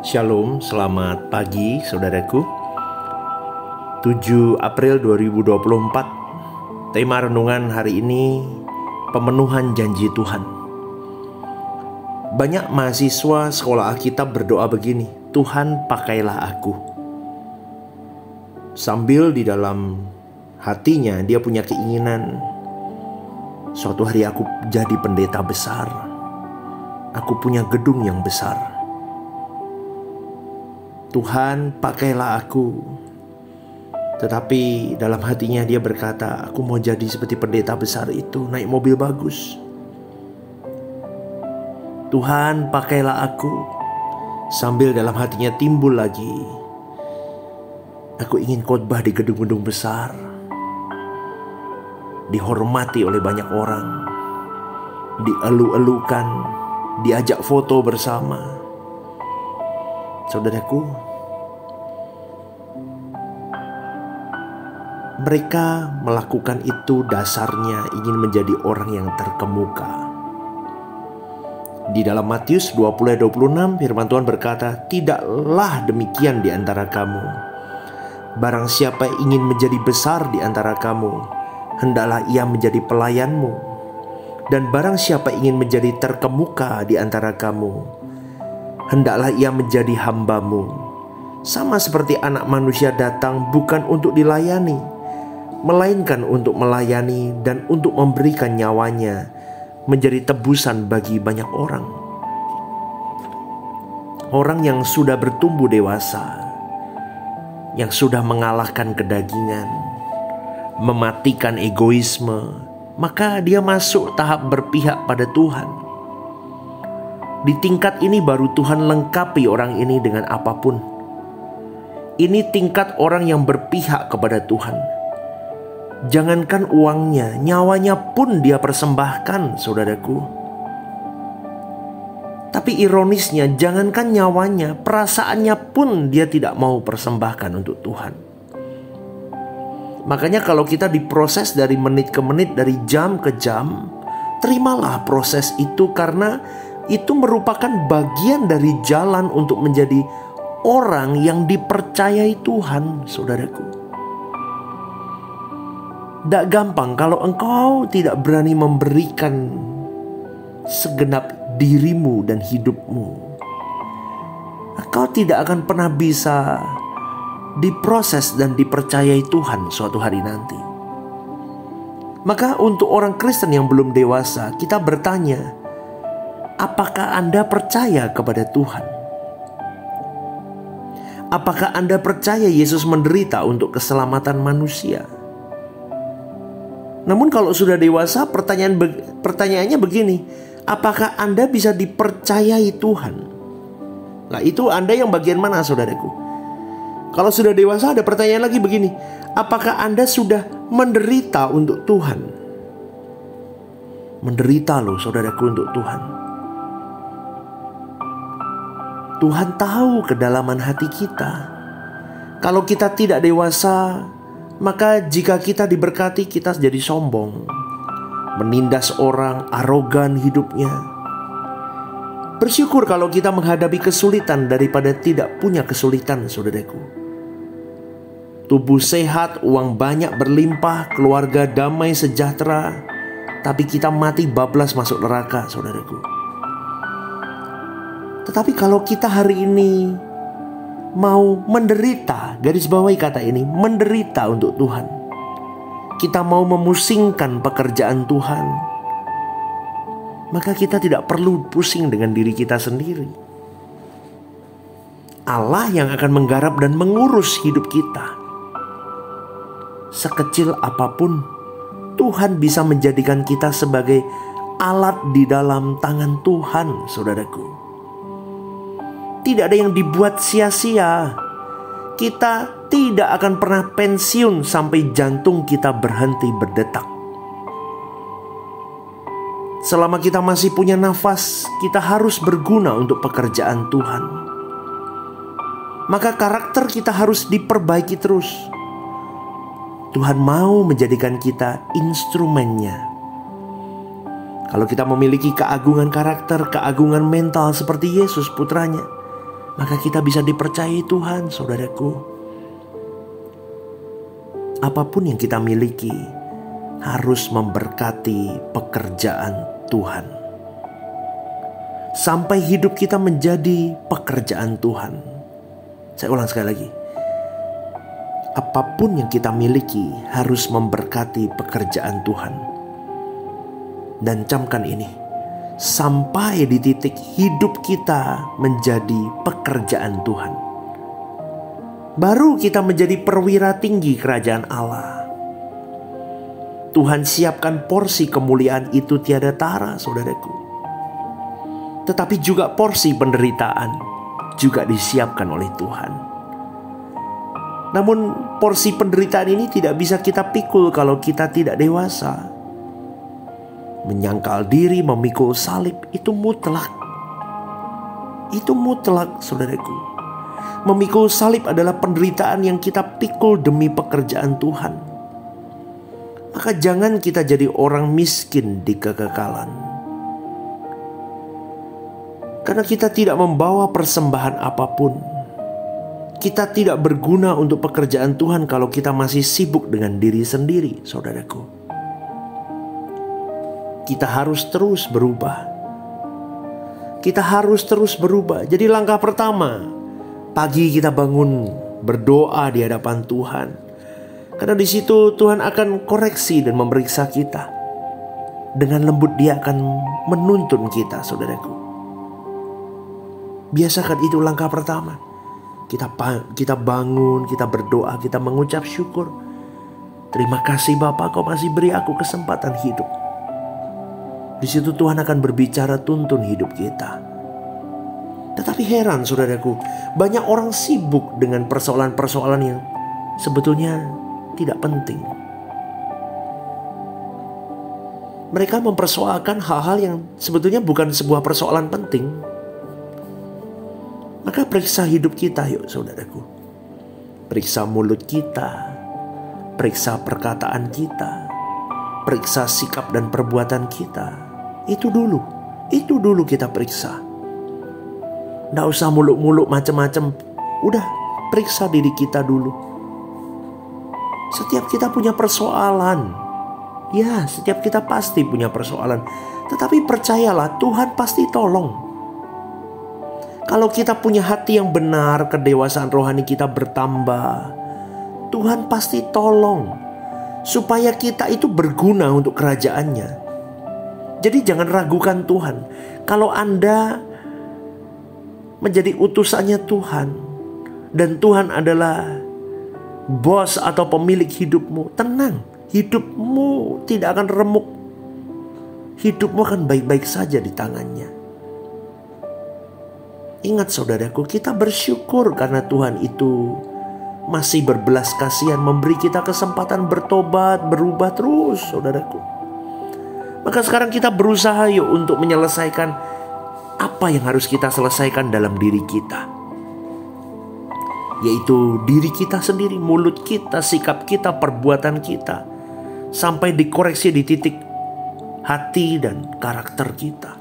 Shalom, selamat pagi saudaraku. 7 April 2024. Tema renungan hari ini, pemenuhan janji Tuhan. Banyak mahasiswa sekolah Alkitab berdoa begini, Tuhan pakailah aku. Sambil di dalam hatinya dia punya keinginan, suatu hari aku jadi pendeta besar, aku punya gedung yang besar. Tuhan pakailah aku. Tetapi dalam hatinya dia berkata, aku mau jadi seperti pendeta besar itu, naik mobil bagus. Tuhan pakailah aku. Sambil dalam hatinya timbul lagi, aku ingin khotbah di gedung-gedung besar, dihormati oleh banyak orang, dielu-elukan, diajak foto bersama. Saudaraku, mereka melakukan itu dasarnya ingin menjadi orang yang terkemuka. Di dalam Matius 20:26 firman Tuhan berkata, tidaklah demikian di antara kamu. Barang siapa ingin menjadi besar di antara kamu, hendaklah ia menjadi pelayanmu. Dan barang siapa ingin menjadi terkemuka di antara kamu, hendaklah ia menjadi hambamu. Sama seperti anak manusia datang bukan untuk dilayani, melainkan untuk melayani dan untuk memberikan nyawanya menjadi tebusan bagi banyak orang. Orang yang sudah bertumbuh dewasa, yang sudah mengalahkan kedagingan, mematikan egoisme, maka dia masuk tahap berpihak pada Tuhan. Di tingkat ini baru Tuhan lengkapi orang ini dengan apapun. Ini tingkat orang yang berpihak kepada Tuhan. Jangankan uangnya, nyawanya pun dia persembahkan, saudaraku. Tapi ironisnya, jangankan nyawanya, perasaannya pun dia tidak mau persembahkan untuk Tuhan. Makanya kalau kita diproses dari menit ke menit, dari jam ke jam, terimalah proses itu, karena itu merupakan bagian dari jalan untuk menjadi orang yang dipercayai Tuhan, saudaraku. Tidak gampang kalau engkau tidak berani memberikan segenap dirimu dan hidupmu. Engkau tidak akan pernah bisa diproses dan dipercayai Tuhan suatu hari nanti. Maka untuk orang Kristen yang belum dewasa, kita bertanya, apakah Anda percaya kepada Tuhan? Apakah Anda percaya Yesus menderita untuk keselamatan manusia? Namun kalau sudah dewasa, pertanyaannya begini, apakah Anda bisa dipercayai Tuhan? Nah, itu Anda yang bagian mana, saudaraku? Kalau sudah dewasa ada pertanyaan lagi begini, apakah Anda sudah menderita untuk Tuhan? Menderita loh, saudaraku, untuk Tuhan. Tuhan tahu kedalaman hati kita. Kalau kita tidak dewasa, maka jika kita diberkati, kita jadi sombong, menindas orang, arogan hidupnya. Bersyukur kalau kita menghadapi kesulitan daripada tidak punya kesulitan, saudaraku. Tubuh sehat, uang banyak berlimpah, keluarga damai sejahtera, tapi kita mati bablas masuk neraka, saudaraku. Tetapi kalau kita hari ini mau menderita, garis bawahi kata ini, menderita untuk Tuhan. Kita mau memusingkan pekerjaan Tuhan, maka kita tidak perlu pusing dengan diri kita sendiri. Allah yang akan menggarap dan mengurus hidup kita. Sekecil apapun, Tuhan bisa menjadikan kita sebagai alat di dalam tangan Tuhan, saudaraku. Tidak ada yang dibuat sia-sia. Kita tidak akan pernah pensiun sampai jantung kita berhenti berdetak. Selama kita masih punya nafas, kita harus berguna untuk pekerjaan Tuhan. Maka karakter kita harus diperbaiki terus. Tuhan mau menjadikan kita instrumennya. Kalau kita memiliki keagungan karakter, keagungan mental seperti Yesus putranya, maka kita bisa dipercayai Tuhan, saudaraku. Apapun yang kita miliki harus memberkati pekerjaan Tuhan. Sampai hidup kita menjadi pekerjaan Tuhan. Saya ulang sekali lagi. Apapun yang kita miliki harus memberkati pekerjaan Tuhan. Dan camkan ini, sampai di titik hidup kita menjadi pekerjaan Tuhan, baru kita menjadi perwira tinggi kerajaan Allah. Tuhan siapkan porsi kemuliaan itu tiada tara, saudaraku. Tetapi juga porsi penderitaan juga disiapkan oleh Tuhan. Namun porsi penderitaan ini tidak bisa kita pikul kalau kita tidak dewasa. Menyangkal diri, memikul salib, itu mutlak. Itu mutlak, saudaraku. Memikul salib adalah penderitaan yang kita pikul demi pekerjaan Tuhan. Maka jangan kita jadi orang miskin di kekekalan. Karena kita tidak membawa persembahan apapun. Kita tidak berguna untuk pekerjaan Tuhan kalau kita masih sibuk dengan diri sendiri, saudaraku. Kita harus terus berubah. Kita harus terus berubah. Jadi langkah pertama, pagi kita bangun berdoa di hadapan Tuhan. Karena di situ Tuhan akan koreksi dan memeriksa kita. Dengan lembut Dia akan menuntun kita, saudaraku. Biasakan itu langkah pertama. Kita bangun, kita berdoa, kita mengucap syukur. Terima kasih Bapa, Kau masih beri aku kesempatan hidup. Di situ Tuhan akan berbicara tuntun hidup kita. Tetapi heran, saudaraku, banyak orang sibuk dengan persoalan-persoalan yang sebetulnya tidak penting. Mereka mempersoalkan hal-hal yang sebetulnya bukan sebuah persoalan penting. Maka periksa hidup kita yuk, saudaraku. Periksa mulut kita, periksa perkataan kita, periksa sikap dan perbuatan kita. Itu dulu kita periksa. Nggak usah muluk-muluk macam-macam. Udah, periksa diri kita dulu. Setiap kita punya persoalan. Ya, setiap kita pasti punya persoalan. Tetapi percayalah, Tuhan pasti tolong. Kalau kita punya hati yang benar, kedewasaan rohani kita bertambah, Tuhan pasti tolong supaya kita itu berguna untuk kerajaannya. Jadi jangan ragukan Tuhan. Kalau Anda menjadi utusannya Tuhan dan Tuhan adalah bos atau pemilik hidupmu, tenang. Hidupmu tidak akan remuk. Hidupmu akan baik-baik saja di tangannya. Ingat saudaraku, kita bersyukur karena Tuhan itu masih berbelas kasihan, memberi kita kesempatan bertobat, berubah terus, saudaraku. Maka sekarang kita berusaha yuk untuk menyelesaikan apa yang harus kita selesaikan dalam diri kita. Yaitu diri kita sendiri, mulut kita, sikap kita, perbuatan kita. Sampai dikoreksi di titik hati dan karakter kita.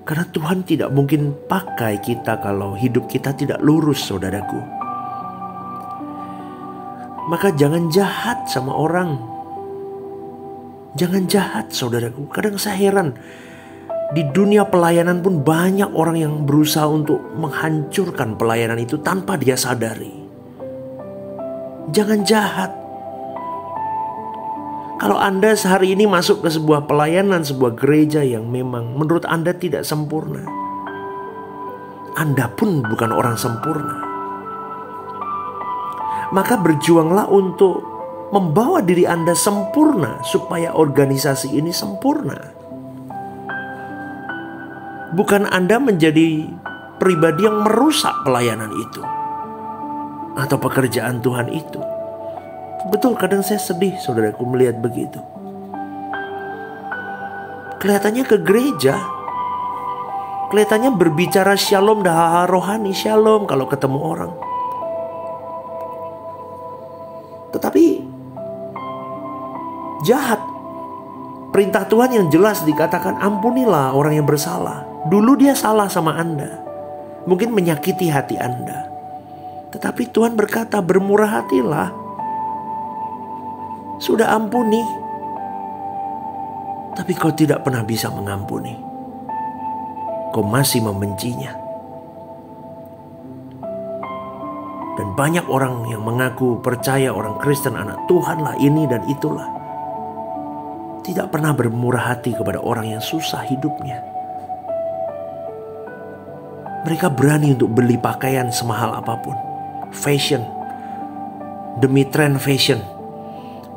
Karena Tuhan tidak mungkin pakai kita kalau hidup kita tidak lurus, saudaraku. Maka jangan jahat sama orang. Jangan jahat, saudaraku. Kadang saya heran, di dunia pelayanan pun banyak orang yang berusaha untuk menghancurkan pelayanan itu tanpa dia sadari. Jangan jahat. Kalau Anda sehari ini masuk ke sebuah pelayanan, sebuah gereja yang memang menurut Anda tidak sempurna, Anda pun bukan orang sempurna. Maka berjuanglah untuk membawa diri Anda sempurna supaya organisasi ini sempurna. Bukan Anda menjadi pribadi yang merusak pelayanan itu atau pekerjaan Tuhan itu. Betul, kadang saya sedih saudaraku melihat begitu. Kelihatannya ke gereja, kelihatannya berbicara shalom dah rohani, shalom kalau ketemu orang. Tetapi jahat. Perintah Tuhan yang jelas dikatakan, ampunilah orang yang bersalah. Dulu dia salah sama Anda. mungkin menyakiti hati Anda. Tetapi Tuhan berkata, bermurah hatilah. Sudah ampuni, tapi kau tidak pernah bisa mengampuni. Kau masih membencinya. Dan banyak orang yang mengaku percaya orang Kristen, anak Tuhan lah, ini dan itulah, tidak pernah bermurah hati kepada orang yang susah hidupnya. Mereka berani untuk beli pakaian semahal apapun, fashion, demi tren fashion.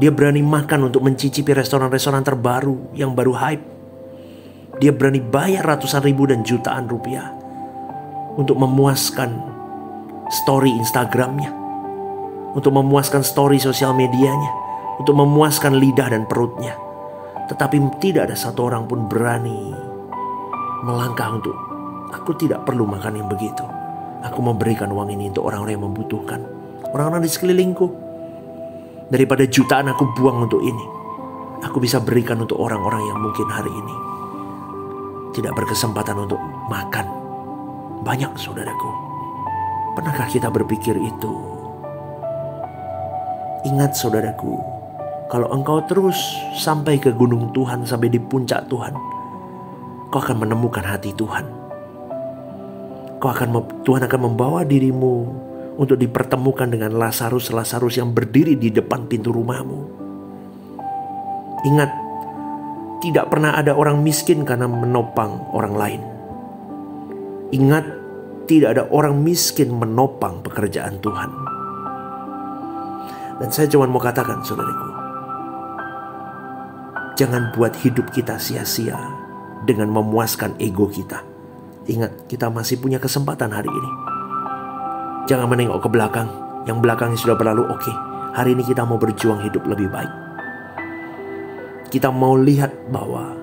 Dia berani makan untuk mencicipi restoran-restoran terbaru yang baru hype. Dia berani bayar ratusan ribu dan jutaan rupiah untuk memuaskan story Instagramnya, untuk memuaskan story sosial medianya, untuk memuaskan lidah dan perutnya. Tetapi tidak ada satu orang pun berani melangkah untuk, aku tidak perlu makan yang begitu. Aku memberikan uang ini untuk orang-orang yang membutuhkan, orang-orang di sekelilingku. Daripada jutaan aku buang untuk ini, aku bisa berikan untuk orang-orang yang mungkin hari ini tidak berkesempatan untuk makan. Banyak, saudaraku. Pernahkah kita berpikir itu? Ingat, saudaraku, kalau engkau terus sampai ke gunung Tuhan, sampai di puncak Tuhan, kau akan menemukan hati Tuhan. Tuhan akan membawa dirimu untuk dipertemukan dengan Lazarus yang berdiri di depan pintu rumahmu. Ingat, tidak pernah ada orang miskin karena menopang orang lain. Ingat, tidak ada orang miskin menopang pekerjaan Tuhan. Dan saya cuma mau katakan, saudaraku, jangan buat hidup kita sia-sia dengan memuaskan ego kita. Ingat, kita masih punya kesempatan hari ini. Jangan menengok ke belakang. Yang belakangnya sudah berlalu. Oke, hari ini kita mau berjuang hidup lebih baik. Kita mau lihat bahwa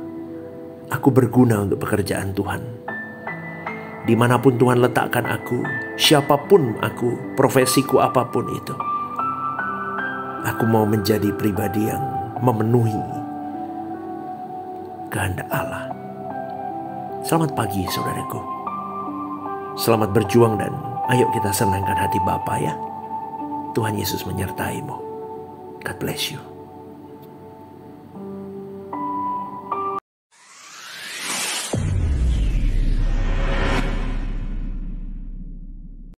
aku berguna untuk pekerjaan Tuhan. Dimanapun Tuhan letakkan aku, siapapun aku, profesiku apapun itu, aku mau menjadi pribadi yang memenuhi kehendak Allah. Selamat pagi, saudaraku. Selamat berjuang dan ayo kita senangkan hati Bapa ya. Tuhan Yesus menyertaimu. God bless you.